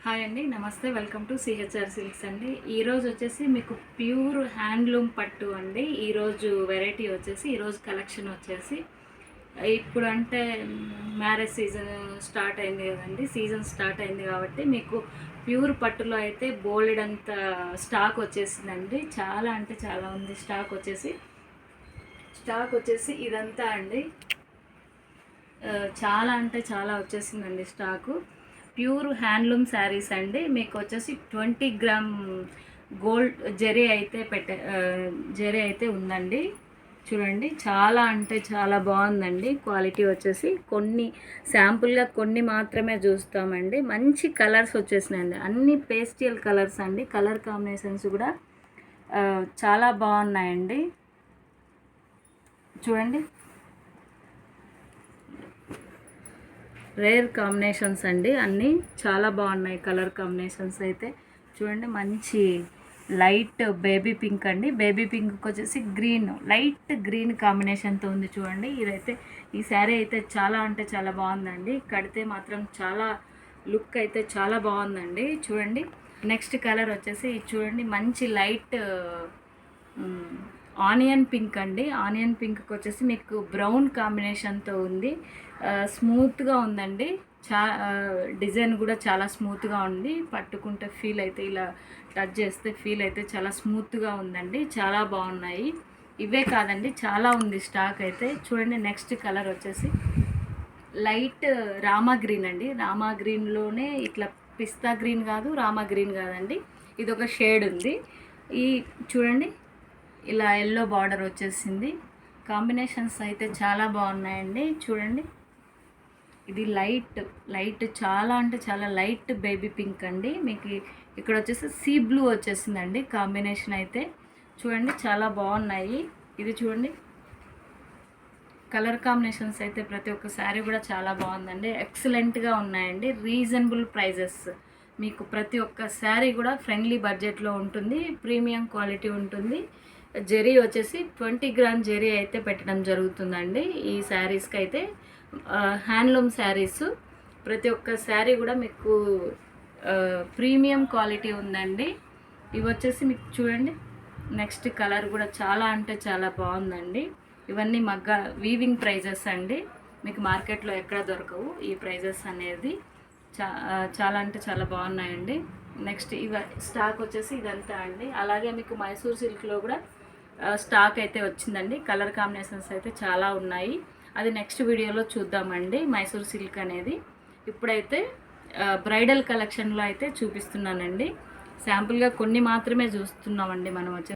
Hi అండి, నమస్తే. Welcome to CHR silks అండి. ఈరోజు వచ్చేసి మీకు ప్యూర్ హ్యాండ్లూమ్ పట్టు అండి. ఈరోజు వెరైటీ వచ్చేసి ఈరోజు కలెక్షన్ వచ్చేసి ఇప్పుడు అంటే మ్యారేజ్ సీజన్ స్టార్ట్ అయింది కదండి. సీజన్ స్టార్ట్ అయింది కాబట్టి మీకు ప్యూర్ పట్టులో అయితే బోల్డ్ అంత స్టాక్ వచ్చేసిందండి. చాలా అంటే చాలా ఉంది స్టాక్ వచ్చేసి ఇదంతా అండి. చాలా అంటే చాలా వచ్చేసిందండి స్టాకు. ప్యూర్ హ్యాండ్లూమ్ శారీస్ అండి. మీకు వచ్చేసి 20 గ్రామ్ గోల్డ్ జరీ అయితే ఉందండి. చూడండి, చాలా అంటే చాలా బాగుందండి. క్వాలిటీ వచ్చేసి కొన్ని శాంపుల్గా కొన్ని మాత్రమే చూస్తామండి. మంచి కలర్స్ వచ్చేసినాయండి, అన్ని పేస్టల్ కలర్స్ అండి. కలర్ కాంబినేషన్స్ కూడా చాలా బాగున్నాయండి. చూడండి, రేర్ కాంబినేషన్స్ అండి. అన్నీ చాలా బాగున్నాయి కలర్ కాంబినేషన్స్ అయితే. చూడండి, మంచి లైట్ బేబీ పింక్ అండి. బేబీ పింక్ వచ్చేసి గ్రీన్, లైట్ గ్రీన్ కాంబినేషన్తో ఉంది. చూడండి, ఈ శారీ అయితే చాలా అంటే చాలా బాగుందండి. కడితే మాత్రం చాలా లుక్ అయితే చాలా బాగుందండి. చూడండి, నెక్స్ట్ కలర్ వచ్చేసి చూడండి, మంచి లైట్ ఆనియన్ పింక్ అండి. ఆనియన్ పింక్కి వచ్చేసి మీకు బ్రౌన్ కాంబినేషన్తో ఉంది. స్మూత్గా ఉందండి. డిజైన్ కూడా చాలా స్మూత్గా ఉంది. పట్టుకుంటే ఫీల్ అయితే ఇలా టచ్ చేస్తే ఫీల్ అయితే చాలా స్మూత్గా ఉందండి. చాలా బాగున్నాయి. ఇవే కాదండి, చాలా ఉంది స్టాక్ అయితే. చూడండి, నెక్స్ట్ కలర్ వచ్చేసి లైట్ రామా గ్రీన్ అండి. రామా గ్రీన్లోనే ఇట్లా పిస్తా గ్రీన్ కాదు, రామా గ్రీన్ కాదండి, ఇది ఒక షేడ్ ఉంది. చూడండి, ఇలా ఎల్లో బార్డర్ వచ్చేసింది. కాంబినేషన్స్ అయితే చాలా బాగున్నాయండి. చూడండి, ఇది లైట్ చాలా అంటే చాలా లైట్ బేబీ పింక్ అండి. మీకు ఇక్కడ వచ్చేసి సీ బ్లూ వచ్చేసిందండి కాంబినేషన్ అయితే. చూడండి, చాలా బాగున్నాయి. ఇది చూడండి, కలర్ కాంబినేషన్స్ అయితే ప్రతి ఒక్క శారీ కూడా చాలా బాగుందండి. ఎక్సలెంట్గా ఉన్నాయండి. Reasonable prices. మీకు ప్రతి ఒక్క శారీ కూడా ఫ్రెండ్లీ బడ్జెట్లో ఉంటుంది. ప్రీమియం క్వాలిటీ ఉంటుంది. జరీ వచ్చేసి 20 గ్రామ్ జరీ అయితే పెట్టడం జరుగుతుందండి ఈ శారీస్కి అయితే. హ్యాండ్లూమ్ శారీస్ ప్రతి ఒక్క శారీ కూడా మీకు ప్రీమియం క్వాలిటీ ఉందండి. ఇవి వచ్చేసి మీకు చూడండి, నెక్స్ట్ కలర్ కూడా చాలా అంటే చాలా బాగుందండి. ఇవన్నీ వీవింగ్ ప్రైజెస్ అండి. మీకు మార్కెట్లో ఎక్కడ దొరకవు ఈ ప్రైజెస్ అనేది. చాలా అంటే చాలా బాగున్నాయండి. నెక్స్ట్ స్టాక్ వచ్చేసి ఇదంతా అండి. అలాగే మీకు మైసూర్ సిల్క్లో కూడా స్టాక్ అయితే వచ్చిందండి. కలర్ కాంబినేషన్స్ అయితే చాలా ఉన్నాయి. అది నెక్స్ట్ వీడియోలో చూద్దామండి మైసూర్ సిల్క్ అనేది. ఇప్పుడైతే బ్రైడల్ కలెక్షన్లో అయితే చూపిస్తున్నానండి. శాంపుల్గా కొన్ని మాత్రమే చూస్తున్నామండి మనం వచ్చేసి.